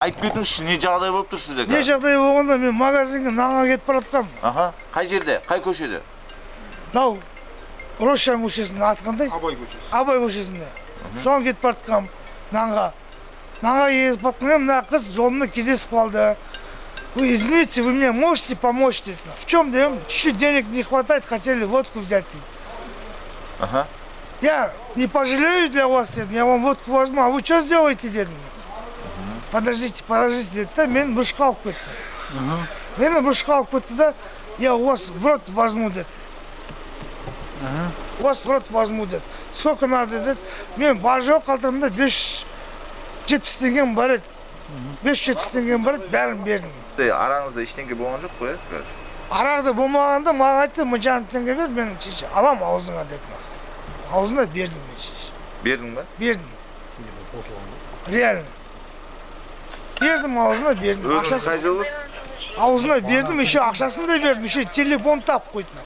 Айтып кетіңізші, не жағдай болып тұр сізде? Не жағдай болғанда мен магазинге нанға кетіп бара жатқанмын. Аха. Қай жерде? Қай көшеде? Мынау Рошан көшесінде атқандай. Абай көшесі. Абай көшесінде. Соған кетіп бара жатқанмын нанға. Нанға кетіп бара жатқанда мына қыз жолымда кездесіп қалды. Вы извините, вы мне можете помочь? В чем дем? Чуть-чуть денег не хватает, хотели водку взять. Аха. Я не пожалею для вас, я вам водку возьму, а вы что сделаете, дедом? Подождите, деді да, мен бұрышқа алып кетті. Мені бұрышқа алып кетті да, я у вас в рот возьму, деді. У вас в рот возьму, деді. Сколько надо, деді. Мен бар жоқ қалтамда 570 теңгем бар еді. 570 теңгем бар еді, бәрін бердім. Араңызда ештеңе болған жоқ қой? Арағда болмағанда маған айтты, 1000 теңге бер, мен алам аузыңа, деді. Аузына бердім мен шеше. Бердің ба? Бердім. Реально. Бердім аузына, бердім. Өзіңіз қай жылғыз? Аузына бердім, еще ақшасын да бердім, еще телефон тап қойдым.